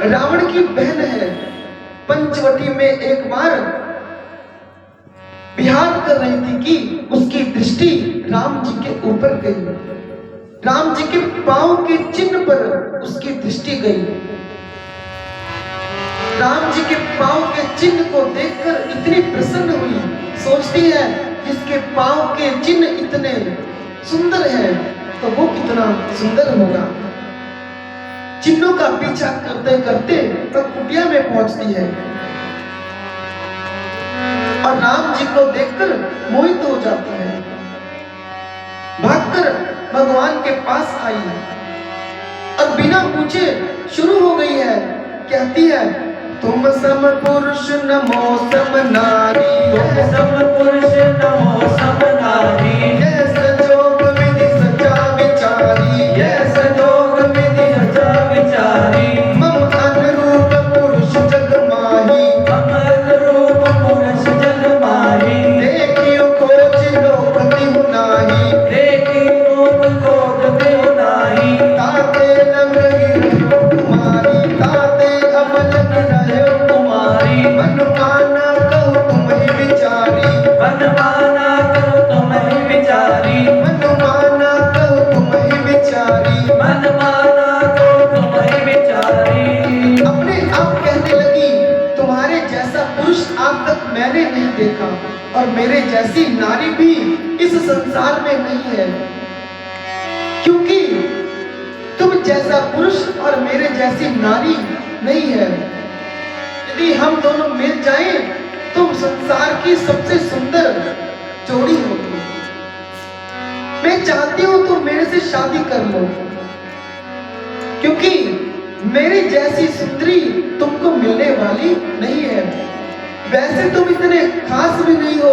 रावण की बहन है। पंचवटी में एक बार विहार कर रही थी कि उसकी दृष्टि राम जी के ऊपर गई। राम जी के पांव के चिन्ह पर उसकी दृष्टि गई। राम जी के पांव के चिन्ह को देखकर इतनी प्रसन्न हुई, सोचती है जिसके पांव के चिन्ह इतने सुंदर हैं तो वो कितना सुंदर होगा। चिन्हों का पीछा करते करते तब कुटिया में पहुंचती है और राम जी को देखकर मोहित हो जाती है। भागकर भगवान के पास आई और बिना पूछे शुरू हो गई है। कहती है, तुम सम पुरुष नमो सम नारी, तुम सम पुरुष नमो सम नारी, यह संजोग विधि सचा विचारी, यह संजोग विधि सचा विचारी, मम अनुरूप पुरुष जग माही, मम अनुरूप पुरुष जग माही, देखियो खोज लोक तिहु नाही, देखियो खोज तिहु नाही, ताते लंघी तुम्हारी, ताते अमल रहे तुम्हारी, मन माना कहु तुम ही विचारी, मन माना करो तुम ही विचारी, मन माना कहु तुम ही विचारी। मन माना करो तुम ही विचारी। अपने आप कहने लगी, तुम्हारे जैसा पुरुष आज तक मैंने नहीं देखा और मेरे जैसी नारी भी इस संसार में नहीं है, क्योंकि तुम जैसा पुरुष और मेरे जैसी नारी नहीं है। यदि हम दोनों मिल जाएं तो संसार की सबसे सुंदर जोड़ी होगी। मैं चाहती हूं तुम मेरे से शादी कर लो, क्योंकि मेरी जैसी सुंदरी तुमको मिलने वाली नहीं है। वैसे तुम इतने खास भी नहीं हो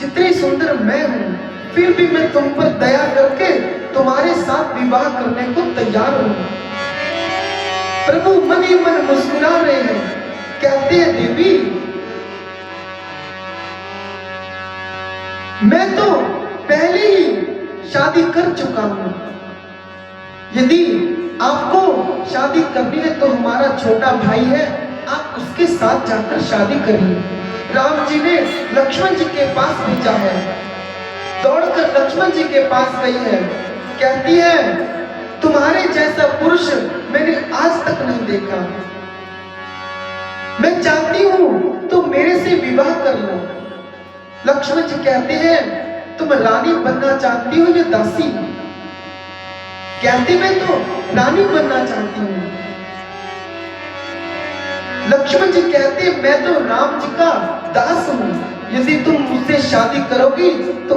जितनी सुंदर मैं हूं, फिर भी मैं तुम पर दया करके तुम्हारे साथ विवाह करने को तैयार हूं। प्रभु मन ही मन मुस्कुरा रहे हैं, कहते हैं, देवी मैं तो पहले ही शादी कर चुका हूं। यदि आपको शादी करनी है तो हमारा छोटा भाई है, आप उसके साथ जाकर शादी करिए। राम जी ने लक्ष्मण जी के पास भेजा है। दौड़कर लक्ष्मण जी के पास गई है, कहती है, तुम्हारे जैसा पुरुष मैंने आज तक नहीं देखा। मैं चाहती हूं तुम मेरे से विवाह कर लो। लक्ष्मण जी कहते हैं, तुम रानी बनना चाहती हो या दासी? कहती, मैं तो रानी बनना चाहती हूँ। लक्ष्मण जी कहते, मैं तो राम जी का दास हूँ। यदि तुम मुझसे शादी करोगी तो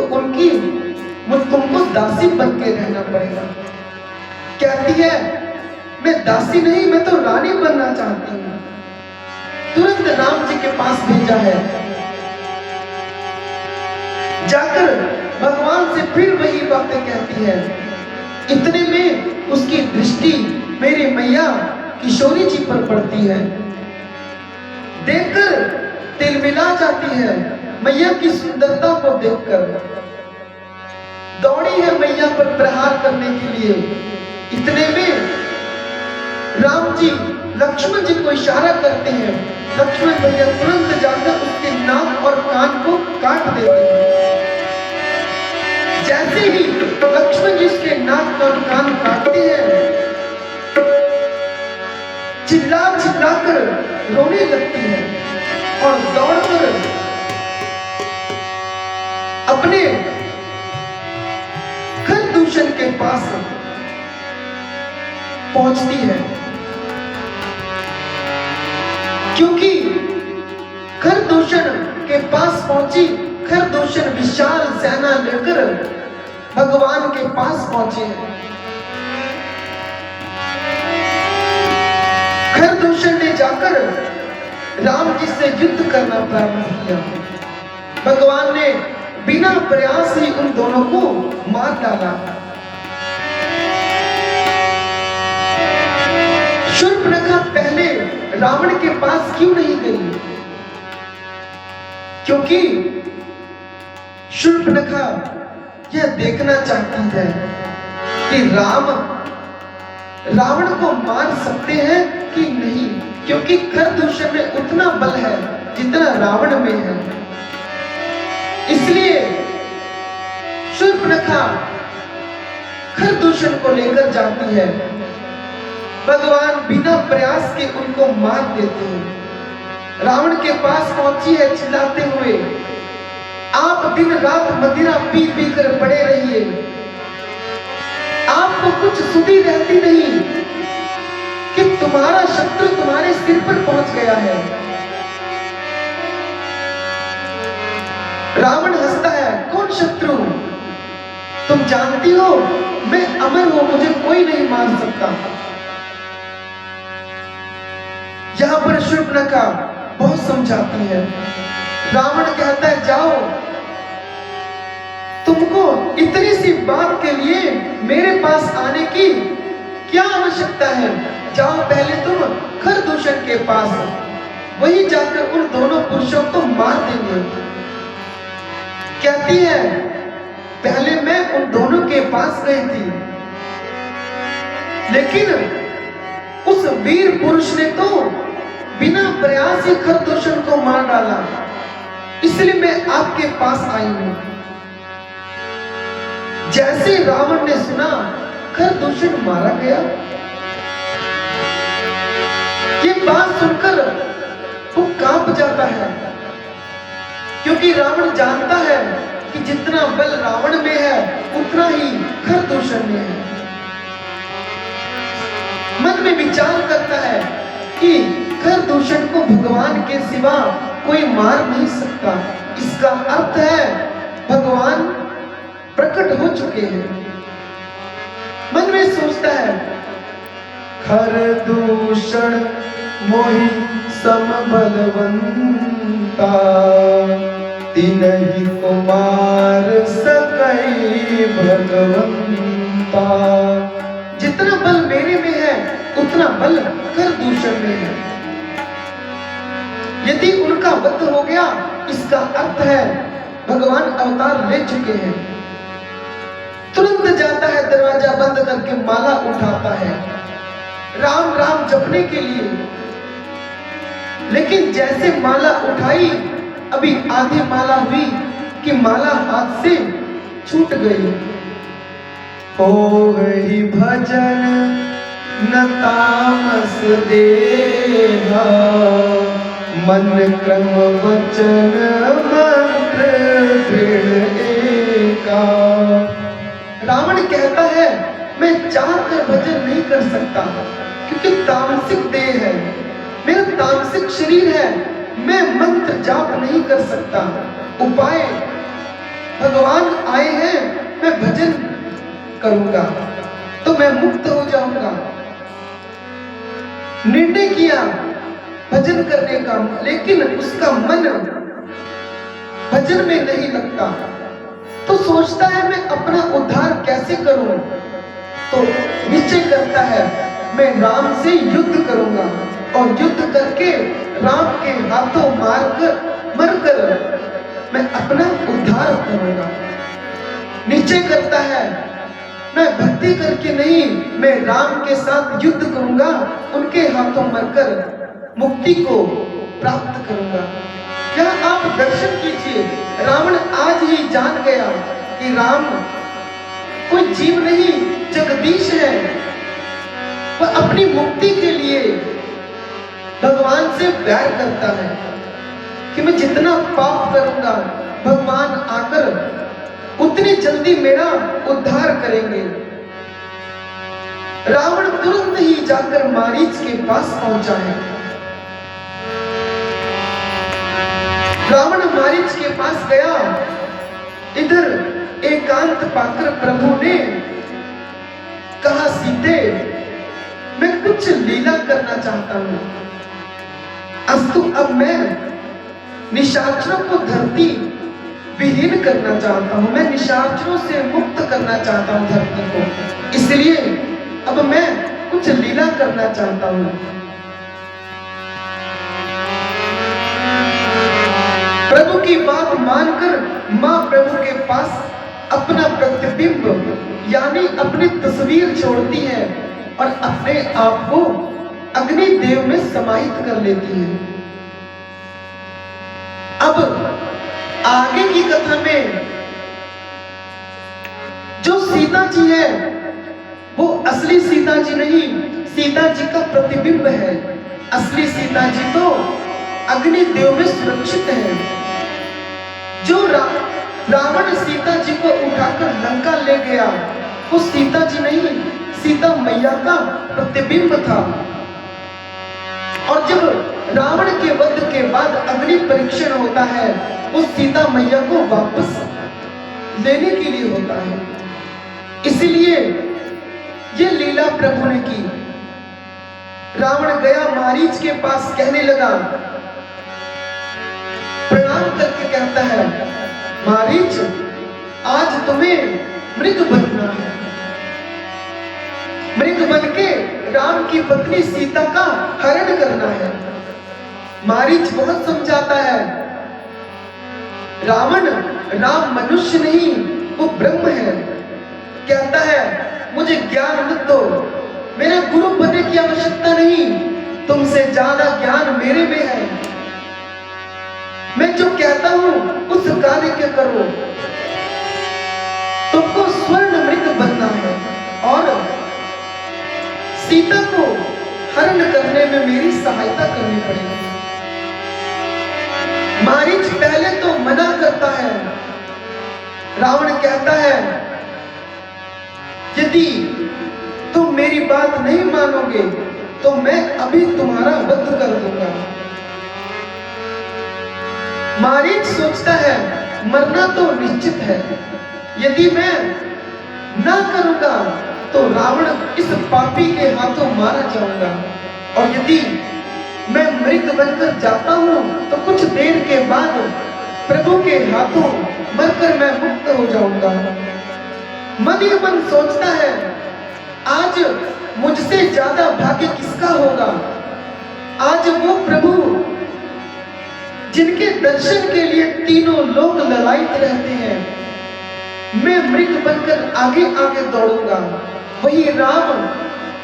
तुमको दासी बन के रहना पड़ेगा। कहती है, मैं दासी नहीं, मैं तो रानी बनना चाहती हूँ। तुरंत राम जी के पास भेजा है। जाकर भगवान से फिर वही बातें कहती है। इतने में उसकी दृष्टि मेरी मैया किशोरी जी पर पड़ती है। देखकर तिलमिला जाती है मैया की सुंदरता को देखकर। दौड़ी है मैया पर प्रहार करने के लिए। इतने में राम जी लक्ष्मण जी को इशारा करते हैं। लक्ष्मण भैया तुरंत जाकर उसके नाक और कान को काट देते हैं। जैसे ही लक्ष्मण जी उसके नाक और कान काटते हैं, चिल्ला चिल्लाकर रोने लगती है और दौड़कर अपने खरदूषण के पास पहुंचती है, क्योंकि खरदूषण के पास पहुंची। खरदूषण विशाल सेना लेकर भगवान के पास पहुंचे। खरदूषण ने जाकर राम जी से युद्ध करना प्रारंभ किया। भगवान ने बिना प्रयास ही उन दोनों को मार डाला। शूर्पणखा पहले रावण के पास क्यों नहीं गई? क्योंकि शूर्पणखा यह देखना चाहती है कि रावण को मार सकते हैं कि नहीं। क्योंकि खरदूषण में उतना बल है जितना रावण में है। इसलिए शूर्पणखा खरदूषण को लेकर जाती है। भगवान बिना प्रयास के उनको मार देते हैं। रावण के पास पहुंची है चिल्लाते हुए, आप दिन रात मदिरा पी पी कर पड़े रहिए, आपको कुछ सुधि रहती नहीं कि तुम्हारा शत्रु तुम्हारे सिर पर पहुंच गया है। रावण हंसता है, कौन शत्रु? तुम जानती हो मैं अमर हूं, मुझे कोई नहीं मार सकता। यहां पर शूर्पणखा बहुत समझाती है। रावण कहता है, जाओ, तुमको इतनी सी बात के लिए मेरे पास आने की क्या आवश्यकता है? जाओ पहले तुम खरदूषण के पास, वही जाकर उन दोनों पुरुषों को मार देंगे। कहती है, पहले मैं उन दोनों के पास गई थी, लेकिन उस वीर पुरुष ने तो बिना प्रयास ही खरदूषण को मार डाला, इसलिए मैं आपके पास आई हूं। जैसे रावण ने सुना खरदूषण मारा गया, ये बात सुनकर वो कांप जाता है, क्योंकि रावण जानता है कि जितना बल रावण में है उतना ही खरदूषण में है। मन में विचार करता है कि खरदूषण को भगवान के सिवा कोई मार नहीं सकता। इसका अर्थ है भगवान प्रकट हो चुके हैं। मन में सोचता है, खरदूषण मोहि सम बलवंता, तिनहि को मार सकई भगवंता। जितना बल मेरे में है उतना बल खरदूषण में है। यदि उनका वध हो गया, इसका अर्थ है भगवान अवतार ले चुके हैं। तुरंत जाता है, दरवाजा बंद करके माला उठाता है राम राम जपने के लिए। लेकिन जैसे माला उठाई, अभी आधी माला हुई कि माला हाथ से छूट गई। हो गई भजन न तामस देहा, मन क्रम वचन मंत्र दृढ़ एका। रावण कहता है, मैं चाह कर भजन नहीं कर सकता, क्योंकि तामसिक देह है, मेरा तामसिक शरीर है, मैं मंत्र जाप नहीं कर सकता। उपाय भगवान आए हैं, मैं भजन करूंगा तो मैं मुक्त हो जाऊंगा। निर्णय किया भजन करने का, लेकिन उसका मन भजन में नहीं लगता, तो सोचता है मैं अपना उद्धार कैसे करूं। तो निश्चय करता है, मैं राम से युद्ध करूंगा और युद्ध करके राम के हाथों मरकर मैं अपना उद्धार करूंगा। निश्चय करता है, मैं भक्ति करके नहीं, मैं राम के साथ युद्ध करूंगा, उनके हाथों मरकर मुक्ति को प्राप्त करूंगा। यह आप दर्शन कीजिए, रावण आज ही जान गया कि राम कोई जीव नहीं, जगदीश है। वह अपनी मुक्ति के लिए भगवान से प्यार करता है कि मैं जितना पाप करूंगा, भगवान आकर उतनी जल्दी मेरा उद्धार करेंगे। रावण तुरंत ही जाकर मारीच के पास पहुंचा है। रावण मारीच के पास गया, इधर एकांत पाकर प्रभु ने कहा, सीते मैं कुछ लीला करना चाहता हूं। अस्तु, अब मैं निशाचरों को धरती विहीन करना चाहता हूं, मैं निशाचरों से मुक्त करना चाहता हूं धरती को, इसलिए अब मैं कुछ लीला करना चाहता हूं। प्रभु की बात मानकर मां प्रभु के पास अपना प्रतिबिंब यानी अपनी तस्वीर छोड़ती है और अपने आप को अग्नि देव में समाहित कर लेती है। अब आगे की कथा में जो सीता जी है वो असली सीता जी नहीं, सीता जी का प्रतिबिंब है। असली सीता जी तो अग्नि देव में सुरक्षित है। जो रावण सीता जी को उठाकर लंका ले गया वो सीता जी नहीं, सीता मैया का प्रतिबिंब था। और जब रावण के वध के बाद अग्नि परीक्षण होता है वो सीता मैया को वापस लेने के लिए होता है। इसलिए ये लीला प्रभु ने की। रावण गया मारीच के पास, कहने लगा, प्रणाम करके कहता है, मारीच आज तुम्हें मृग बनना है। मृग बनके राम की पत्नी सीता का हरण करना है। मारीच बहुत समझाता है, राम मनुष्य नहीं वो ब्रह्म है। कहता है मुझे ज्ञान मत दो, मेरा गुरु बनने की आवश्यकता नहीं, तुमसे ज्यादा ज्ञान मेरे में है। मैं जो कहता हूं उस कार्य के करो। तुमको स्वर्ण मृग बनना है और सीता को हरण करने में मेरी सहायता करनी पड़ेगी। मारीच पहले तो मना करता है। रावण कहता है, यदि तुम मेरी बात नहीं मानोगे तो मैं अभी तुम्हारा वध कर दूंगा। मारीच सोचता है मरना तो निश्चित है, यदि मैं ना करूंगा तो रावण इस पापी के हाथों मारा जाऊंगा, और यदि मैं मृग बनकर जाता हूं तो कुछ देर के बाद प्रभु के हाथों मरकर मैं मुक्त हो जाऊंगा। मन ही मन सोचता है, आज मुझसे ज्यादा भाग्य किसका होगा। आज वो प्रभु जिनके दर्शन के लिए तीनों लोग ललायित रहते हैं, मैं मृग बनकर आगे आगे दौड़ूंगा, वही राम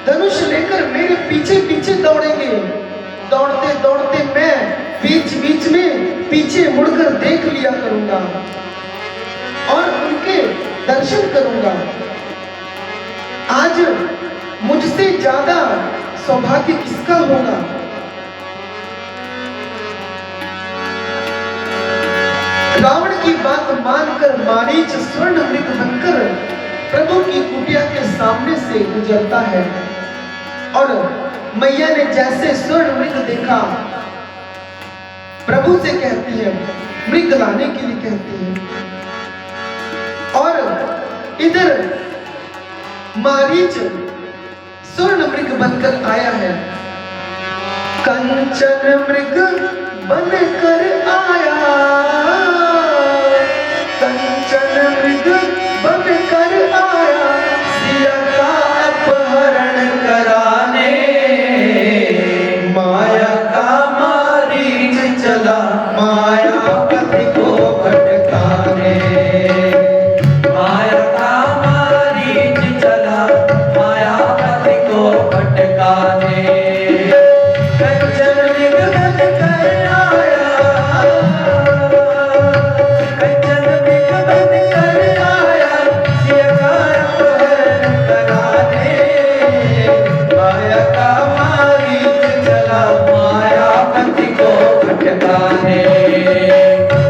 धनुष लेकर मेरे पीछे पीछे दौड़ेंगे। दौड़ते दौड़ते मैं बीच बीच में पीछे मुड़कर देख लिया करूंगा और उनके दर्शन करूंगा। आज मुझसे ज्यादा सौभाग्य किसका होगा। रावण की बात मानकर मारीच स्वर्ण मृग बनकर प्रभु की कुटिया के सामने से गुजरता है, और मैया ने जैसे स्वर्ण मृग देखा प्रभु से कहती है, मृग लाने के लिए कहती है। और इधर मारीच स्वर्ण मृग बनकर आया है। कंचन मृग बनकर आया, कंचन मृग बनकर आया, सिया का अपहरण कराने, माया का मारीच चला मायापति को भटकाने। माया का मारीच चला मायापति को भटकाने। कंचन मृग बनकर आया, कंचन मृग बनकर आया, सिया का अपहरण कराने, माया का मारीच चला मायापति को भटकाने।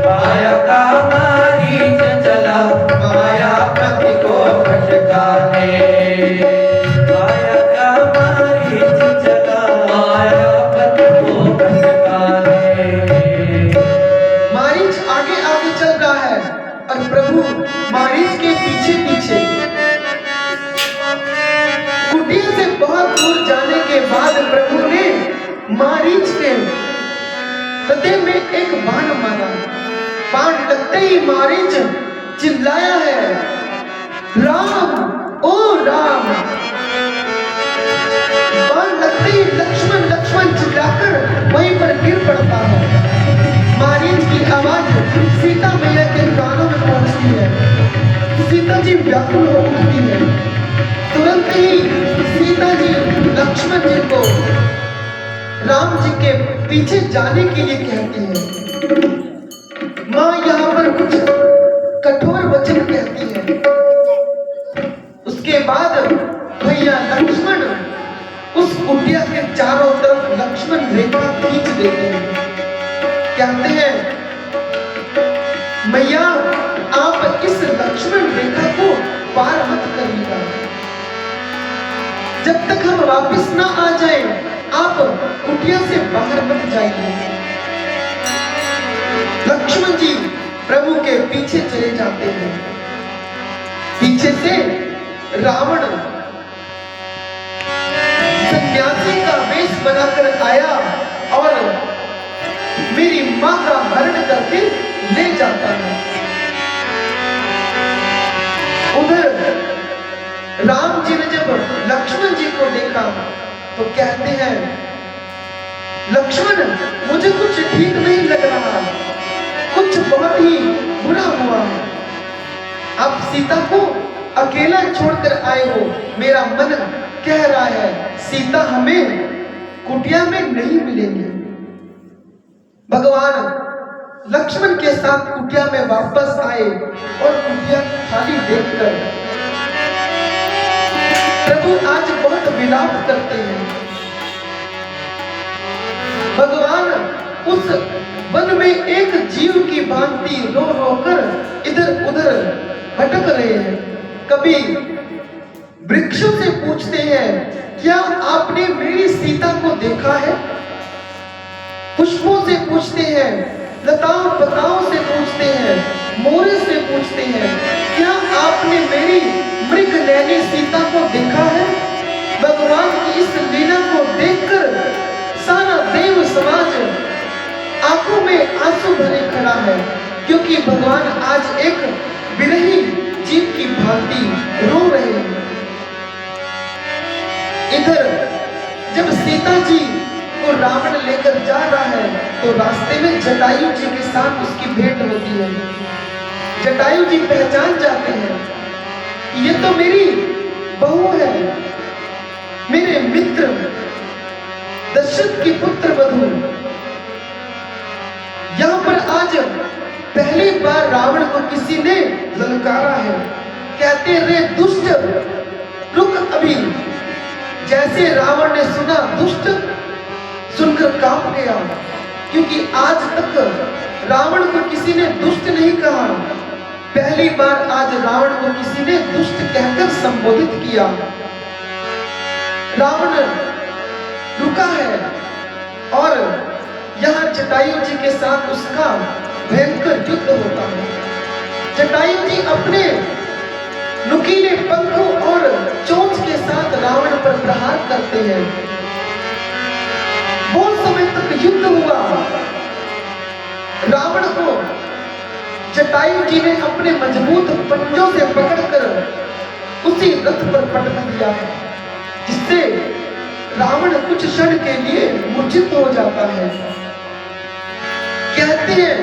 माया का मारीच चला मायापति को भटकाने। माया का मारीच चला मायापति को भटकाने। मारीच आगे आगे चल रहा है और प्रभु मारीच के पीछे पीछे। कुटिया से बहुत दूर जाने के बाद प्रभु ने मारीच के हृदय में एक बाण मारा। बाण लगते ही मारीच चिल्लाया है, राम ओ राम। बाण लगते ही लक्ष्मण लक्ष्मण चिल्लाकर वहीं पर गिर पड़ता है। मारीच की आवाज सीता मैया के कानों में पहुंचती है। सीता जी व्याकुल हो उठती है। तुरंत ही सीता जी लक्ष्मण जी को राम जी के पीछे जाने के लिए कहती है। माँ यहाँ पर कुछ कठोर वचन कहती है। उसके बाद भैया लक्ष्मण उस कुटिया के चारों तरफ लक्ष्मण रेखा खींच देते हैं। कहते हैं मैया आप इस लक्ष्मण रेखा को पार मत करिएगा, जब तक हम वापस ना आ जाएं आप कुटिया से बाहर मत जाइए। लक्ष्मण जी प्रभु के पीछे चले जाते हैं। पीछे से रावण सन्यासी का वेश बनाकर आया और मेरी मां का हरण करके ले जाता है। उधर राम जी ने जब लक्ष्मण जी को देखा तो कहते हैं लक्ष्मण मुझे कुछ ठीक नहीं लग रहा, कुछ बहुत ही बुरा हुआ है। आप सीता को अकेला छोड़कर आए हो, मेरा मन कह रहा है सीता हमें कुटिया में नहीं मिलेंगी। भगवान लक्ष्मण के साथ कुटिया में वापस आए और कुटिया खाली देखकर प्रभु आज बहुत विलाप करते हैं। भगवान उस वन में एक जीव की भांति रो रो कर इधर उधर भटक रहे हैं। कभी वृक्षों से पूछते हैं क्या आपने मेरी सीता को देखा है? पुष्पों से पूछते हैं, लताओं पताओं से पूछते हैं, मोरे से पूछते हैं क्या आपने मेरी मृग नैनी सीता को देखा है? भगवान की इस लीला को देखकर सारा देव समाज आंखों में आंसू भरे खड़ा है, क्योंकि भगवान आज एक विरही जीव की भांति रो रहे हैं। इधर जब सीता जी को रावण लेकर जा रहा है तो रास्ते में जटायु जी के साथ उसकी भेंट होती है। जटायु जी पहचान जाते हैं ये तो मेरी बहू है, मेरे मित्र दशरथ की पुत्र वधू। यहां पर आज पहली बार रावण को किसी ने ललकारा है। कहते रे दुष्ट रुक अभी। जैसे रावण ने सुना दुष्ट सुनकर कांप गया, क्योंकि आज तक रावण को किसी ने दुष्ट नहीं कहा। पहली बार आज रावण को किसी ने दुष्ट कहकर संबोधित किया। रावण रुका है और यहाँ जटायु जी के साथ उसका भयंकर युद्ध होता है। जटायु जी अपने नुकीले पंखों और चोंच के साथ रावण पर प्रहार करते हैं। बहुत समय तक युद्ध हुआ। रावण को जटायु जी ने अपने मजबूत पंजों से पकड़कर उसी रथ पर पटक दिया है, जिससे रावण कुछ क्षण के लिए मूर्छित हो जाता है। कहते हैं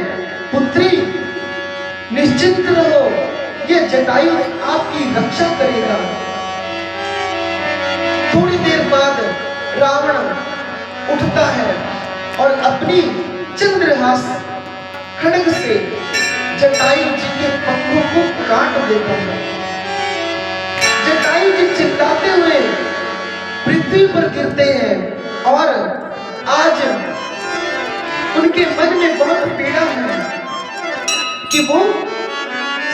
पुत्री निश्चिंत रहो, ये जटायु आपकी रक्षा करेगा। थोड़ी देर बाद रावण उठता है और अपनी चंद्रहास खड्ग से जटायु जी के पंखों को काट देता है। जटायु जी चिल्लाते हुए पृथ्वी पर गिरते हैं और आज उनके मन में बहुत पीड़ा है कि वो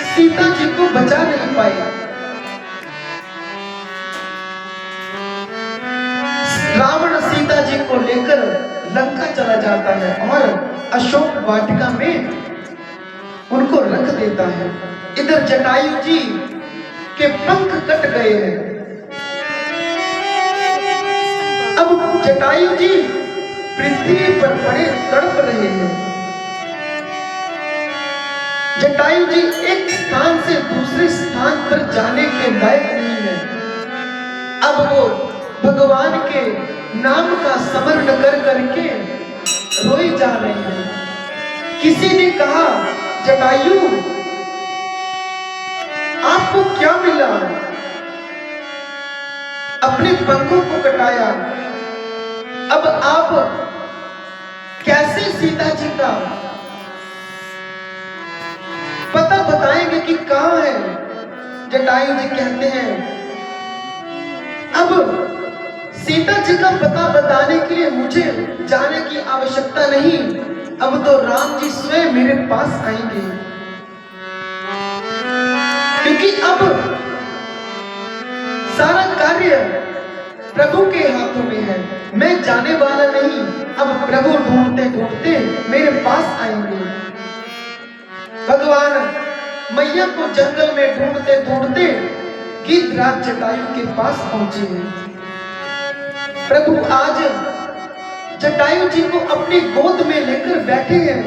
सीता जी को बचा नहीं पाए। रावण सीता जी को लेकर लंका चला जाता है और अशोक वाटिका में उनको रख देता है। इधर जटायु जी के पंख कट गए हैं। अब जटायु जी पृथ्वी पर पड़े तड़प रहे हैं। जटायु जी एक स्थान से दूसरे स्थान पर जाने के लायक नहीं है। अब वो भगवान के नाम का स्मरण कर करके रोई जा रहे हैं। किसी ने कहा जटायु आपको क्या मिला? अपने पंखों को कटाया, अब आप कैसे सीता जी का पता बताएंगे कि कहां है। जटायु जी कहते हैं अब सीता जी का पता बताने के लिए मुझे जाने की आवश्यकता नहीं, अब तो राम जी स्वयं मेरे पास आएंगे, क्योंकि अब सारा कार्य प्रभु के हाथों में है। मैं जाने वाला नहीं, अब प्रभु ढूंढते ढूंढते मेरे पास आएंगे। भगवान मैया को जंगल में ढूंढते ढूंढते गिद्धराज जटायु के पास पहुंचे हैं। प्रभु आज जटायु जी को अपनी गोद में लेकर बैठे हैं।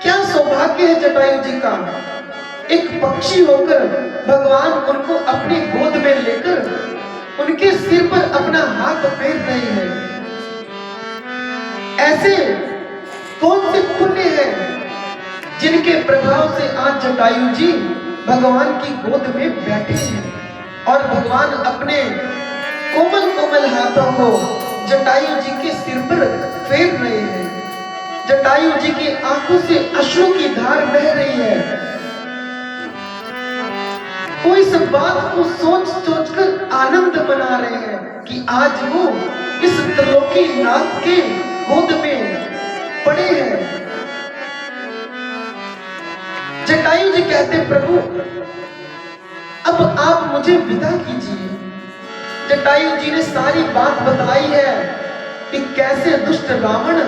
क्या सौभाग्य है जटायु जी का, एक पक्षी होकर भगवान उनको अपनी गोद में लेकर उनके सिर पर अपना हाथ फेर रहे हैं। ऐसे कौन से पुण्य हैं जिनके प्रभाव से आज जटायु जी भगवान की गोद में बैठे हैं और भगवान अपने कोमल कोमल हाथों को जटायु जी के सिर पर फेर रहे हैं। जटायु जी की आंखों से अश्रु की धार बह रही है। वो इस बात को सोच सोच कर आनंद मना रहे हैं कि आज वो इस त्रिलोकी नाथ के गोद में पड़े हैं। जटायु जी कहते प्रभु अब आप मुझे विदा कीजिए। जटायु जी ने सारी बात बताई है कि कैसे दुष्ट रावण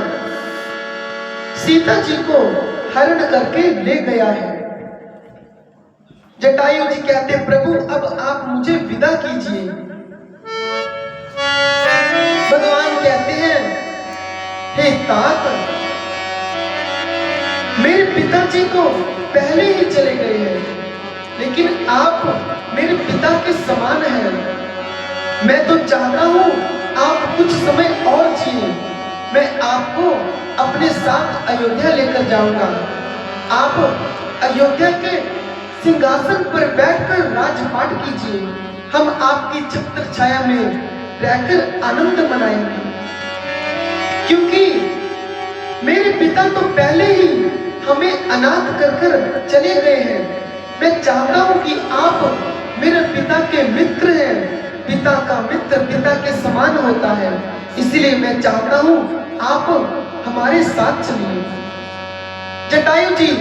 सीता जी को हरण करके ले गया है। जटायु जी कहते प्रभु अब आप मुझे विदा कीजिए। भगवान कहते हैं हे तात, मेरे पिताजी को पहले ही चले गए हैं, लेकिन आप मेरे पिता के समान हैं। मैं तो चाहता हूं आप कुछ समय और जिए। मैं आपको अपने साथ अयोध्या लेकर जाऊंगा। आप अयोध्या के सिंहासन पर बैठकर राजपाट कीजिए। हम आपकी छत्र छाया में रहकर आनंद मनाएंगे, क्योंकि मेरे पिता तो पहले ही हमें अनाथ कर कर चले गए हैं। मैं चाहता हूं कि आप मेरे पिता के मित्र हैं। पिता का मित्र पिता के समान होता है, इसलिए मैं चाहता हूं आप हमारे साथ चलिए। जटायु जी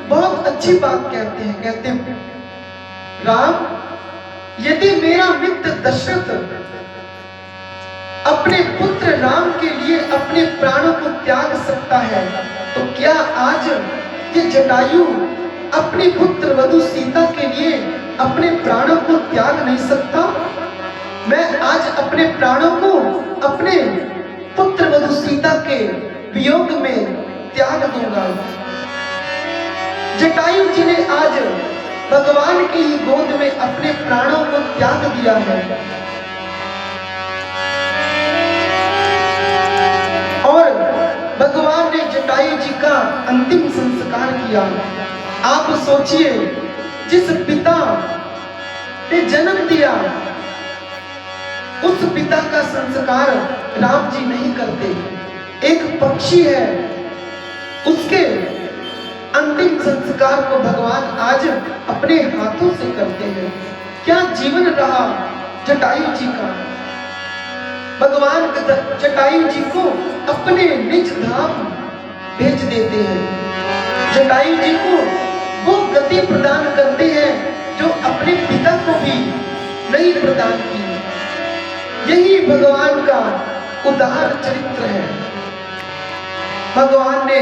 बहुत अच्छी बात कहते हैं। कहते राम, यदि मेरा मित्र दशरथ अपने पुत्र राम के लिए अपने प्राणों को त्याग सकता है, तो क्या आज ये जटायु अपनी पुत्र वधु सीता के लिए अपने प्राणों को त्याग नहीं सकता? मैं आज अपने प्राणों को अपने पुत्र वधु सीता के वियोग में त्याग दूंगा। जटायु जी ने आज भगवान की ही गोद में अपने प्राणों को त्याग दिया है और भगवान ने जटायु जी का अंतिम संस्कार किया। आप सोचिए, जिस पिता ने जन्म दिया उस पिता का संस्कार राम जी नहीं करते। एक पक्षी है, उसके अंतिम संस्कार को भगवान आज अपने हाथों से करते हैं। क्या जीवन रहा जटायु जी का। भगवान जटायु जी को अपने निज धाम भेज देते हैं। जटायु जी को वो गति प्रदान करते हैं जो अपने पिता को भी नहीं प्रदान की। यही भगवान का उदार चरित्र है। भगवान ने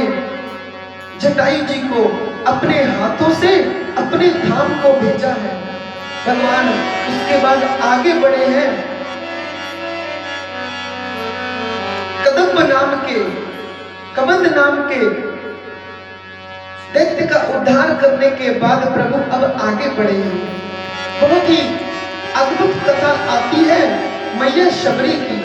जटायु जी को अपने हाथों से अपने धाम को भेजा है। भगवान उसके बाद आगे बढ़े हैं। कबंध नाम के दैत्य का उद्धार करने के बाद प्रभु अब आगे बढ़े हैं। बहुत ही अद्भुत कथा आती है मैया शबरी की।